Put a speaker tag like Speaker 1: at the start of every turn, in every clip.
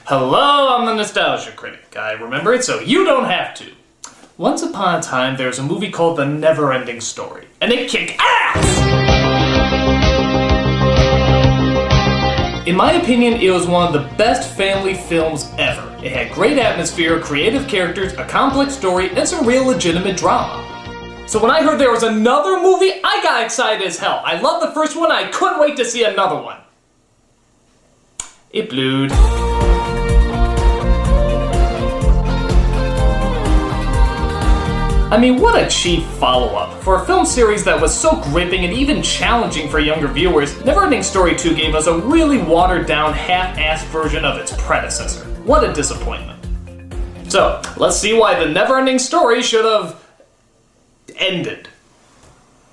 Speaker 1: Hello, I'm the Nostalgia Critic. I remember it so you don't have to. Once upon a time, there was a movie called The Neverending Story, and it kicked ass! In my opinion, it was one of the best family films ever. It had great atmosphere, creative characters, a complex story, and some real legitimate drama. So when I heard there was another movie, I got excited as hell. I loved the first one, I couldn't wait to see another one. It blewed. I mean, what a cheap follow-up. For a film series that was so gripping and even challenging for younger viewers, Neverending Story 2 gave us a really watered-down, half-assed version of its predecessor. What a disappointment. So, let's see why the Neverending Story should have ended.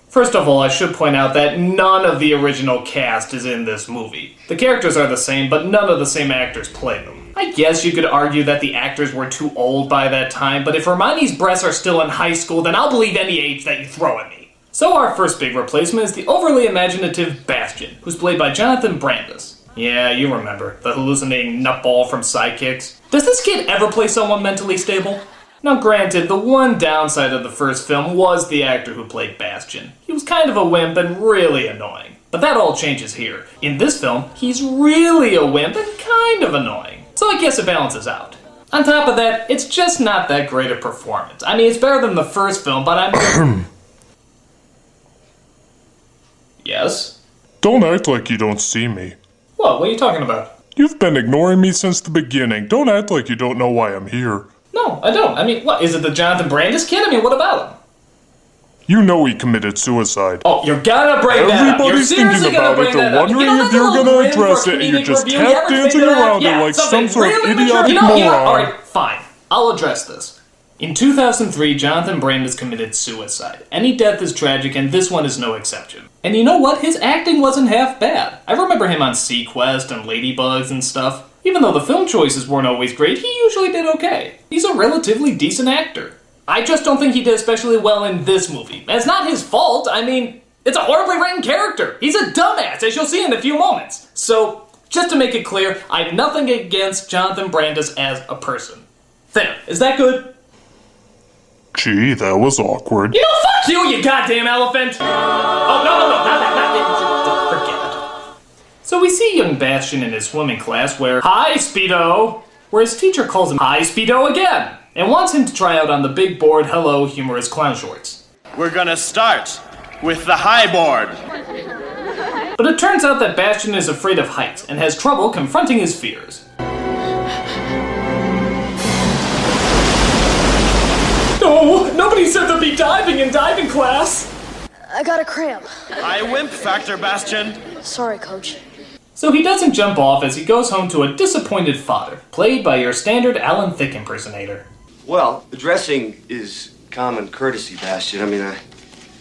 Speaker 1: First of all, I should point out that none of the original cast is in this movie. The characters are the same, but none of the same actors play them. I guess you could argue that the actors were too old by that time, but if Hermione's breasts are still in high school, then I'll believe any age that you throw at me. So our first big replacement is the overly imaginative Bastian, who's played by Jonathan Brandis. Yeah, you remember, the hallucinating nutball from Sidekicks. Does this kid ever play someone mentally stable? Now granted, the one downside of the first film was the actor who played Bastian. He was kind of a wimp and really annoying. But that all changes here. In this film, he's really a wimp and kind of annoying. So I guess it balances out. On top of that, it's just not that great a performance. I mean, it's better than the first film, but I'm... Yes?
Speaker 2: Don't act like you don't see me.
Speaker 1: What are you talking about?
Speaker 2: You've been ignoring me since the beginning. Don't act like you don't know why I'm here.
Speaker 1: No, I don't. I mean, what, is it the Jonathan Brandis kid? I mean, what about him?
Speaker 2: You know he committed suicide.
Speaker 1: Oh, you're gonna bring that up. You're seriously gonna bring that up.
Speaker 2: They're wondering if you're gonna address it, and you're just tap dancing around it like some sort of idiotic moron.
Speaker 1: Alright, fine. I'll address this. In 2003, Jonathan Brandis committed suicide. Any death is tragic, and this one is no exception. And you know what? His acting wasn't half bad. I remember him on Sequest and Ladybugs and stuff. Even though the film choices weren't always great, he usually did okay. He's a relatively decent actor. I just don't think he did especially well in this movie. And it's not his fault. I mean, it's a horribly written character. He's a dumbass, as you'll see in a few moments. So, just to make it clear, I have nothing against Jonathan Brandis as a person. There, is that good?
Speaker 2: Gee, that was awkward.
Speaker 1: You know, fuck you goddamn elephant! Oh, no, not that, forget it. So we see young Bastian in his swimming class where, hi, Speedo! Where his teacher calls him, hi, Speedo again! And wants him to try out on the big board, hello, humorous clown shorts.
Speaker 3: We're gonna start with the high board.
Speaker 1: But it turns out that Bastian is afraid of heights and has trouble confronting his fears. No, nobody said there'd be diving in diving class.
Speaker 4: I got a cramp.
Speaker 3: High wimp factor, Bastian.
Speaker 4: Sorry, Coach.
Speaker 1: So he doesn't jump off as he goes home to a disappointed father, played by your standard Alan Thicke impersonator.
Speaker 5: Well, addressing is common courtesy, Bastian. I mean,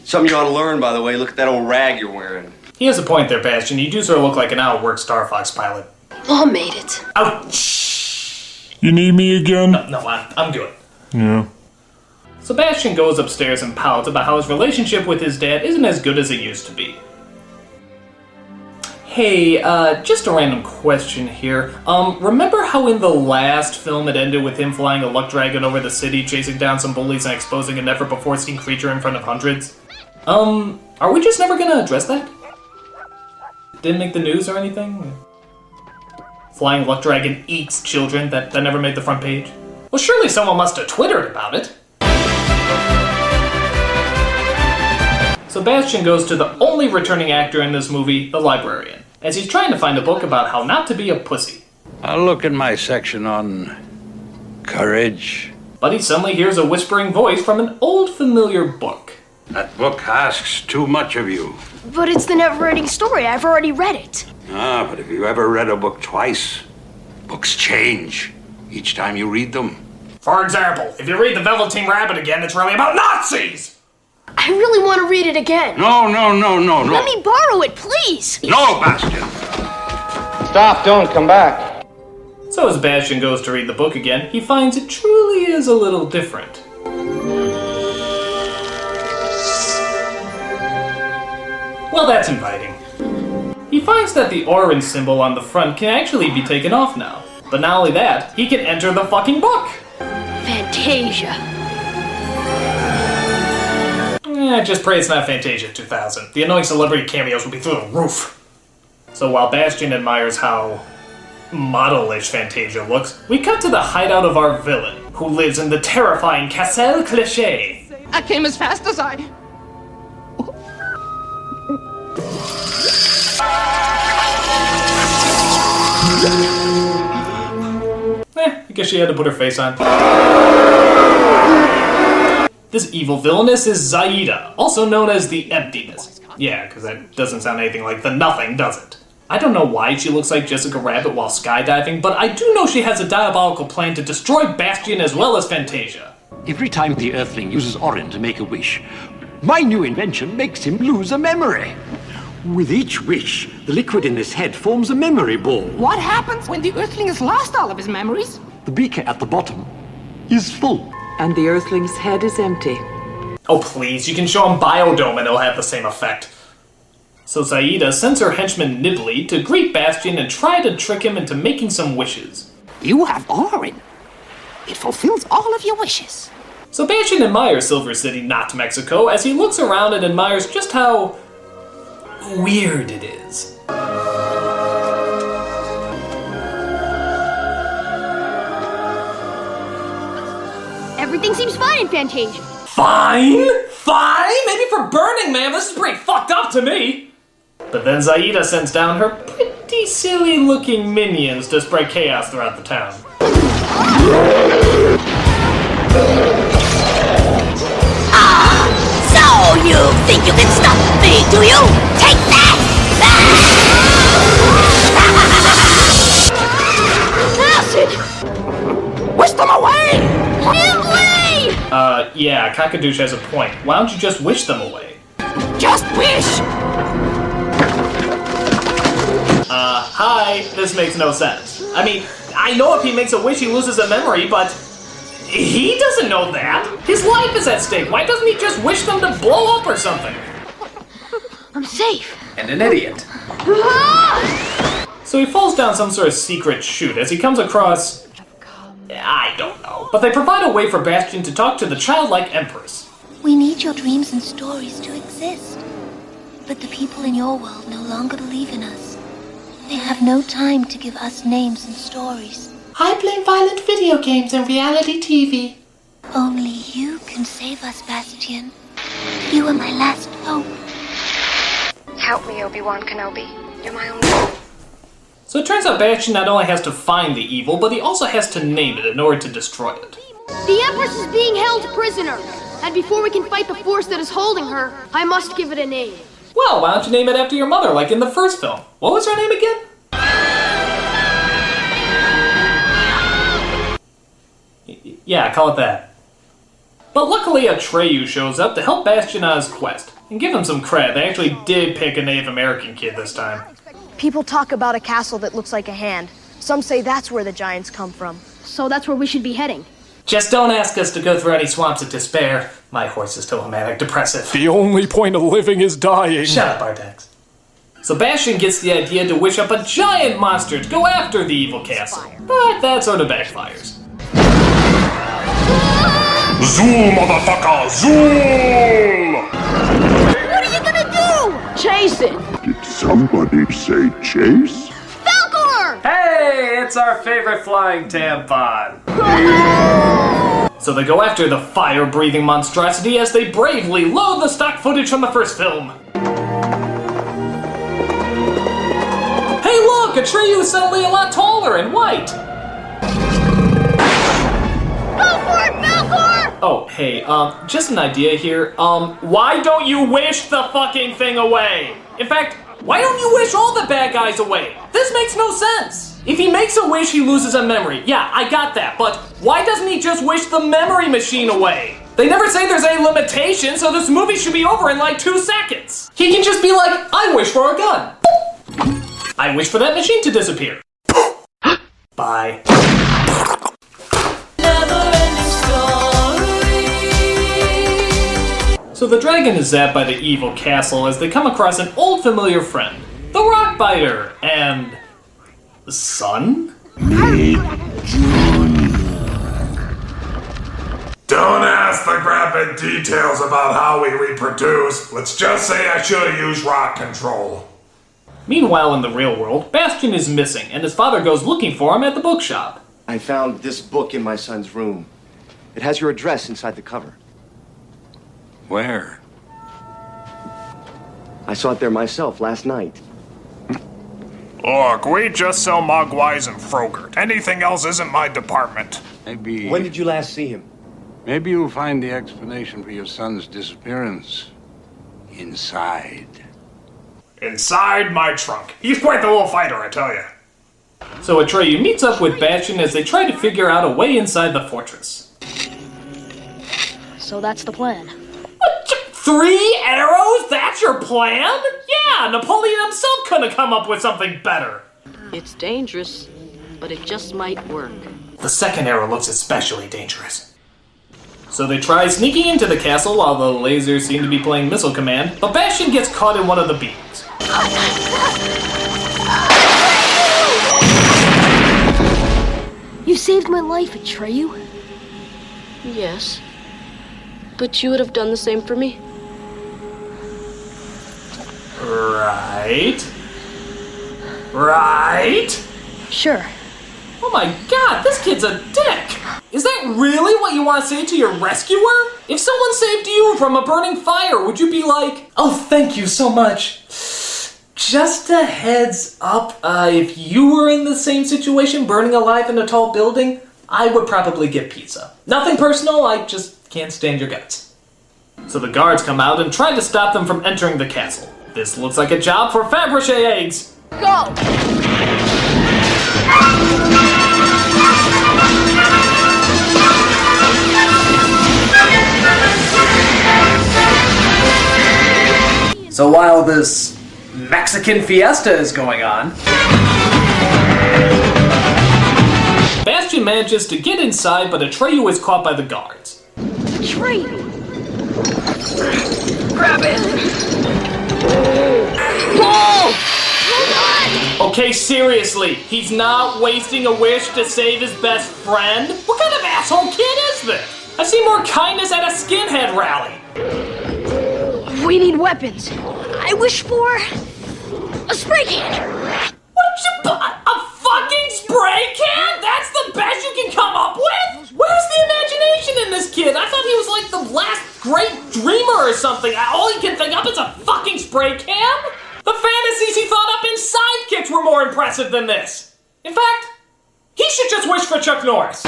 Speaker 5: something you ought to learn, by the way. Look at that old rag you're wearing.
Speaker 1: He has a point there, Bastian. You do sort of look like an out-of-work Star Fox pilot.
Speaker 4: Mom made it.
Speaker 1: Ouch!
Speaker 2: You need me again?
Speaker 1: No, I'm good.
Speaker 2: Yeah.
Speaker 1: So Bastian goes upstairs and pouts about how his relationship with his dad isn't as good as it used to be. Hey, just a random question here. Remember how in the last film it ended with him flying a luck dragon over the city, chasing down some bullies and exposing a never-before-seen creature in front of hundreds? Are we just never gonna address that? Didn't make the news or anything? Flying luck dragon eats children, that never made the front page? Well, surely someone must have Twittered about it. So Bastian goes to the only returning actor in this movie, the librarian, as he's trying to find a book about how not to be a pussy.
Speaker 6: I'll look in my section on courage.
Speaker 1: But he suddenly hears a whispering voice from an old familiar book.
Speaker 6: That book asks too much of you.
Speaker 4: But it's the Neverending Story. I've already read it.
Speaker 6: Ah, but have you ever read a book twice? Books change each time you read them.
Speaker 1: For example, if you read The Velveteen Rabbit again, it's really about Nazis!
Speaker 4: I really want to read it again.
Speaker 6: No.
Speaker 4: Let me borrow it, please.
Speaker 6: No, Bastian.
Speaker 7: Stop, don't come back.
Speaker 1: So as Bastian goes to read the book again, he finds it truly is a little different. Well, that's inviting. He finds that the orange symbol on the front can actually be taken off now. But not only that, he can enter the fucking book!
Speaker 4: Fantasia.
Speaker 1: Just pray it's not Fantasia 2000. The annoying celebrity cameos will be through the roof. So while Bastian admires how model-ish Fantasia looks, we cut to the hideout of our villain, who lives in the terrifying Castle Cliché.
Speaker 8: I came as fast as I...
Speaker 1: I guess she had to put her face on. This evil villainess is Zaida, also known as the Emptiness. Yeah, because that doesn't sound anything like the Nothing, does it? I don't know why she looks like Jessica Rabbit while skydiving, but I do know she has a diabolical plan to destroy Bastian as well as Fantasia.
Speaker 9: Every time the Earthling uses Orin to make a wish, my new invention makes him lose a memory. With each wish, the liquid in his head forms a memory ball.
Speaker 8: What happens when the Earthling has lost all of his memories?
Speaker 9: The beaker at the bottom is full.
Speaker 10: And the Earthling's head is empty.
Speaker 1: Oh please, you can show him Biodome and it'll have the same effect. So Zaida sends her henchman Nibley to greet Bastian and try to trick him into making some wishes.
Speaker 8: You have Orin. It fulfills all of your wishes.
Speaker 1: So Bastian admires Silver City, not Mexico, as he looks around and admires just how weird it is.
Speaker 4: Everything seems fine in Fantasia.
Speaker 1: Fine? Fine? Maybe for Burning Man, this is pretty fucked up to me. But then Zaida sends down her pretty silly looking minions to spread chaos throughout the town.
Speaker 11: So you think you can stop me, do you? Take that!
Speaker 8: Acid! Wish them away!
Speaker 1: Yeah, Kakadouche has a point. Why don't you just wish them away?
Speaker 8: Just wish!
Speaker 1: Hi, this makes no sense. I mean, I know if he makes a wish he loses a memory, but he doesn't know that. His life is at stake. Why doesn't he just wish them to blow up or something?
Speaker 4: I'm safe.
Speaker 1: And an idiot. So he falls down some sort of secret chute as he comes across... I don't know. But they provide a way for Bastian to talk to the childlike Empress.
Speaker 11: We need your dreams and stories to exist. But the people in your world no longer believe in us. They have no time to give us names and stories.
Speaker 12: I play violent video games and reality TV.
Speaker 11: Only you can save us, Bastian. You are my last hope.
Speaker 13: Help me, Obi-Wan Kenobi. You're my only hope.
Speaker 1: So it turns out Bastian not only has to find the evil, but he also has to name it in order to destroy it.
Speaker 4: The Empress is being held prisoner. And before we can fight the force that is holding her, I must give it a name.
Speaker 1: Well, why don't you name it after your mother, like in the first film? What was her name again? Yeah, call it that. But luckily Atreyu shows up to help Bastian on his quest. And give him some credit, they actually did pick a Native American kid this time.
Speaker 14: People talk about a castle that looks like a hand. Some say that's where the giants come from.
Speaker 4: So that's where we should be heading.
Speaker 1: Just don't ask us to go through any swamps of despair. My horse is still a manic depressive.
Speaker 2: The only point of living is dying.
Speaker 1: Shut up, Artax. So Bastian gets the idea to wish up a giant monster to go after the evil castle. But that sort of backfires.
Speaker 2: Zool, motherfucker, zool!
Speaker 4: What are you gonna do? Chase it.
Speaker 15: Did somebody say chase?
Speaker 4: Falcor!
Speaker 1: Hey, it's our favorite flying tampon. So they go after the fire-breathing monstrosity as they bravely load the stock footage from the first film. Hey look, Atreyu is suddenly a lot taller and white.
Speaker 4: Go for it, Falcor!
Speaker 1: Oh, hey, just an idea here. Why don't you wish the fucking thing away? In fact, why don't you wish all the bad guys away? This makes no sense. If he makes a wish, he loses a memory. Yeah, I got that, but why doesn't he just wish the memory machine away? They never say there's any limitation, so this movie should be over in like 2 seconds. He can just be like, I wish for a gun. I wish for that machine to disappear. Bye. So the dragon is zapped by the evil castle as they come across an old familiar friend, the Rockbiter, and... son?
Speaker 15: Me Junior.
Speaker 2: Don't ask the graphic details about how we reproduce. Let's just say I should have used rock control.
Speaker 1: Meanwhile, in the real world, Bastian is missing, and his father goes looking for him at the bookshop.
Speaker 5: I found this book in my son's room. It has your address inside the cover.
Speaker 6: Where?
Speaker 5: I saw it there myself last night.
Speaker 2: Look, we just sell Mogwais and Frogurt. Anything else isn't my department.
Speaker 6: Maybe...
Speaker 5: When did you last see him?
Speaker 6: Maybe you'll find the explanation for your son's disappearance inside.
Speaker 2: Inside my trunk. He's quite the little fighter, I tell you.
Speaker 1: So Atreyu meets up with Bastian as they try to figure out a way inside the fortress.
Speaker 14: So that's the plan.
Speaker 1: What? 3 arrows? That's your plan? Yeah, Napoleon himself couldn't come up with something better.
Speaker 10: It's dangerous, but it just might work.
Speaker 1: The second arrow looks especially dangerous. So they try sneaking into the castle while the lasers seem to be playing Missile Command, but Bastian gets caught in one of the beams.
Speaker 4: You saved my life, Atreyu.
Speaker 10: Yes. But you would have done the same for me.
Speaker 1: Right? Right?
Speaker 14: Sure.
Speaker 1: Oh my god, this kid's a dick! Is that really what you want to say to your rescuer? If someone saved you from a burning fire, would you be like, oh, thank you so much. Just a heads up, if you were in the same situation, burning alive in a tall building, I would probably get pizza. Nothing personal, I just can't stand your guts. So the guards come out and try to stop them from entering the castle. This looks like a job for Fabergé eggs.
Speaker 14: Go!
Speaker 1: So while this Mexican fiesta is going on, Bastian manages to get inside, but Atreyu is caught by the guards.
Speaker 4: Atreyu!
Speaker 10: Grab it!
Speaker 4: Whoa!
Speaker 1: Okay, seriously, he's not wasting a wish to save his best friend? What kind of asshole kid is this? I've seen more kindness at a skinhead rally.
Speaker 4: We need weapons. I wish for a spray can.
Speaker 1: A fucking spray can? That's the best you can come up with? Where's the imagination in this kid? I thought he was like the last great dreamer or something. All he can think up is a fucking spray can? The fantasies he thought up in Sidekicks were more impressive than this. In fact, he should just wish for Chuck Norris.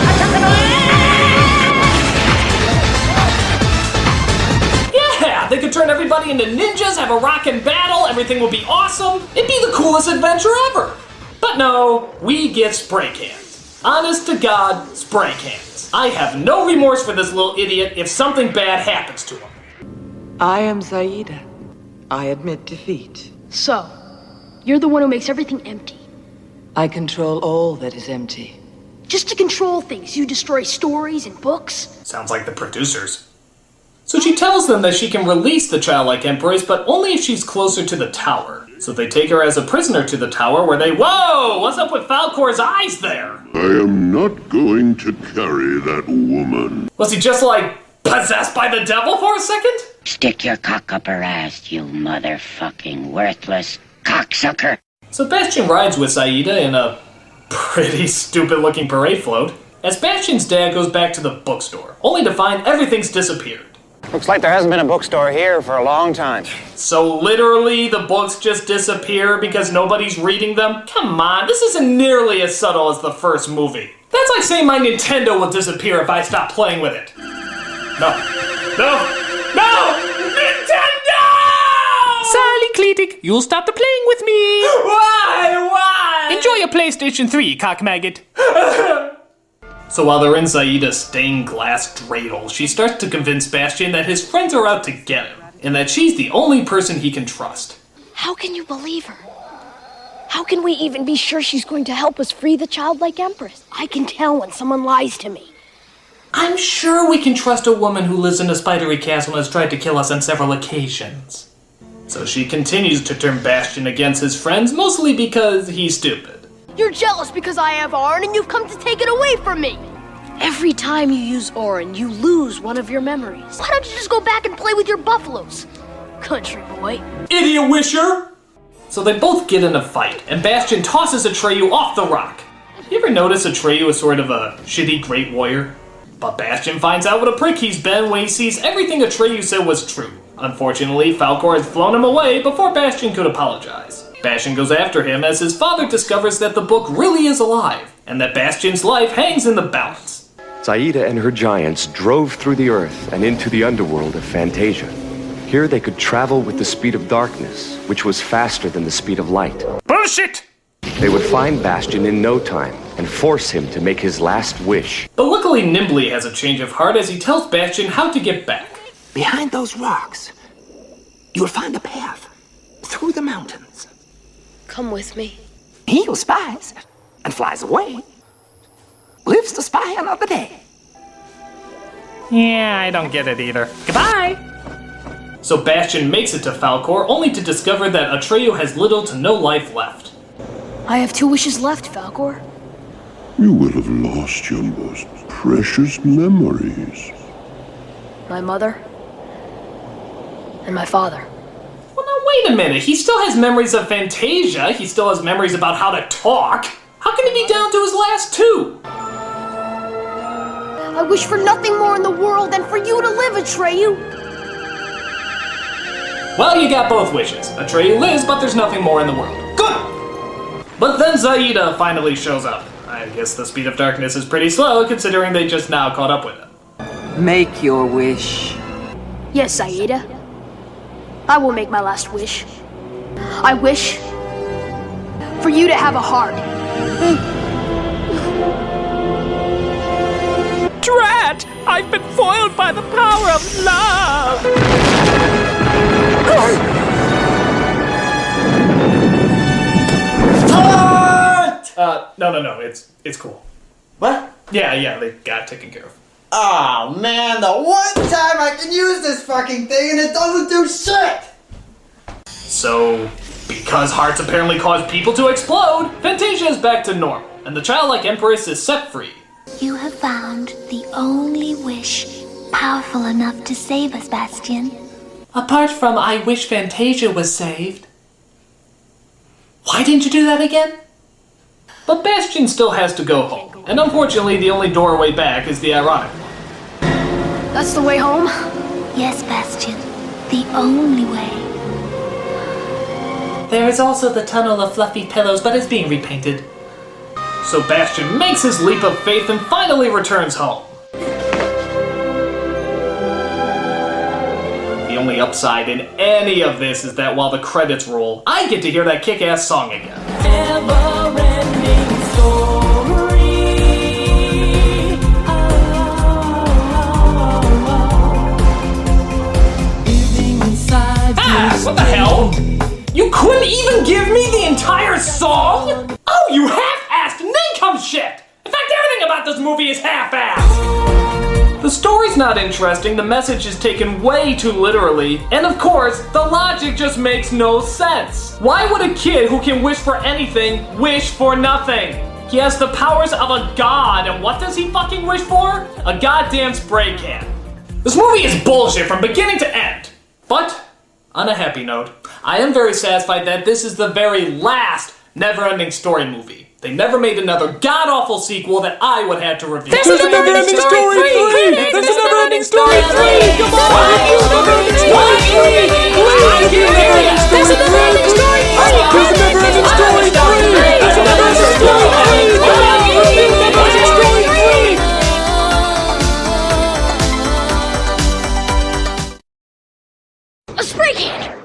Speaker 1: Yeah, they could turn everybody into ninjas, have a rockin' battle, everything would be awesome. It'd be the coolest adventure ever. But no, we get spray cans. Honest to God, spray cans. I have no remorse for this little idiot if something bad happens to him.
Speaker 10: I am Zaida. I admit defeat.
Speaker 4: So, you're the one who makes everything empty.
Speaker 10: I control all that is empty.
Speaker 4: Just to control things, you destroy stories and books.
Speaker 1: Sounds like the producers. So she tells them that she can release the childlike empress, but only if she's closer to the tower. So they take her as a prisoner to the tower where they... Whoa! What's up with Falcor's eyes there?
Speaker 15: I am not going to carry that woman.
Speaker 1: Was he just like possessed by the devil for a second?
Speaker 8: Stick your cock up her ass, you motherfucking worthless cocksucker.
Speaker 1: So Bastian rides with Zaida in a pretty stupid looking parade float, as Bastian's dad goes back to the bookstore, only to find everything's disappeared.
Speaker 7: Looks like there hasn't been a bookstore here for a long time.
Speaker 1: So literally the books just disappear because nobody's reading them? Come on, this isn't nearly as subtle as the first movie. That's like saying my Nintendo will disappear if I stop playing with it. No! Nintendo!
Speaker 16: Sorry, Crítico, you'll stop the playing with me.
Speaker 1: Why?
Speaker 16: Enjoy your PlayStation 3, cockmaggot.
Speaker 1: So while they're in Zaida's stained glass dreidel, she starts to convince Bastian that his friends are out to get him, and that she's the only person he can trust.
Speaker 4: How can you believe her? How can we even be sure she's going to help us free the childlike empress? I can tell when someone lies to me.
Speaker 1: I'm sure we can trust a woman who lives in a spidery castle and has tried to kill us on several occasions. So she continues to turn Bastian against his friends, mostly because he's stupid.
Speaker 4: You're jealous because I have Orin and you've come to take it away from me. Every time you use Orin, you lose one of your memories. Why don't you just go back and play with your buffaloes? Country boy.
Speaker 1: Idiot wisher! So they both get in a fight, and Bastion tosses Atreyu off the rock. You ever notice Atreyu is sort of a shitty great warrior? But Bastion finds out what a prick he's been when he sees everything Atreyu said was true. Unfortunately, Falkor has flown him away before Bastion could apologize. Bastion goes after him as his father discovers that the book really is alive, and that Bastion's life hangs in the balance.
Speaker 5: Zaida and her giants drove through the earth and into the underworld of Fantasia. Here they could travel with the speed of darkness, which was faster than the speed of light.
Speaker 1: Bullshit!
Speaker 5: They would find Bastion in no time and force him to make his last wish.
Speaker 1: But luckily Nimbly has a change of heart as he tells Bastion how to get back.
Speaker 6: Behind those rocks, you'll find a path through the mountains.
Speaker 4: Come with me.
Speaker 6: He who spies and flies away lives to spy another day.
Speaker 1: Yeah, I don't get it either. Goodbye! So Bastion makes it to Falkor, only to discover that Atreyu has little to no life left.
Speaker 4: I have 2 wishes left, Falkor.
Speaker 15: You will have lost your most precious memories.
Speaker 4: My mother and my father.
Speaker 1: Well, now wait a minute. He still has memories of Fantasia. He still has memories about how to talk. How can he be down to his last 2?
Speaker 4: I wish for nothing more in the world than for you to live, Atreyu.
Speaker 1: Well, you got both wishes. Atreyu lives, but there's nothing more in the world. Good! But then Zaida finally shows up. I guess the speed of darkness is pretty slow, considering they just now caught up with him.
Speaker 17: Make your wish.
Speaker 4: Yes, Zaida. I will make my last wish. I wish for you to have a heart.
Speaker 16: Drat! I've been foiled by the power of love!
Speaker 1: No, it's cool.
Speaker 18: What?
Speaker 1: Yeah, they got taken care of.
Speaker 18: Oh man, the one time I can use this fucking thing and it doesn't do shit!
Speaker 1: So, because hearts apparently cause people to explode, Fantasia is back to normal, and the childlike Empress is set free.
Speaker 11: You have found the only wish powerful enough to save us, Bastion.
Speaker 16: Apart from I wish Fantasia was saved. Why didn't you do that again?
Speaker 1: But Bastion still has to go home, and unfortunately the only doorway back is the ironic one.
Speaker 4: That's the way home?
Speaker 11: Yes, Bastion. The only way.
Speaker 16: There is also the tunnel of fluffy pillows, but it's being repainted.
Speaker 1: So Bastion makes his leap of faith and finally returns home. The only upside in any of this is that while the credits roll, I get to hear that kick-ass song again.
Speaker 16: Neverending story.
Speaker 1: What the hell? You couldn't even give me the entire song? Oh, you half-assed nincome shit! In fact, everything about this movie is half-assed! The story's not interesting, the message is taken way too literally, and of course, the logic just makes no sense. Why would a kid who can wish for anything wish for nothing? He has the powers of a god, and what does he fucking wish for? A goddamn spray can. This movie is bullshit from beginning to end. But, on a happy note, I am very satisfied that this is the very last Neverending Story movie. They never made another god-awful sequel that I would have to review.
Speaker 16: There's a Neverending Story 3! There's a Neverending Story 3! Come on! Neverending Story 3! There's a Neverending Story 3! There's a Neverending Story 3! There's a Neverending Story 3! Neverending Story 3!
Speaker 4: A spray can!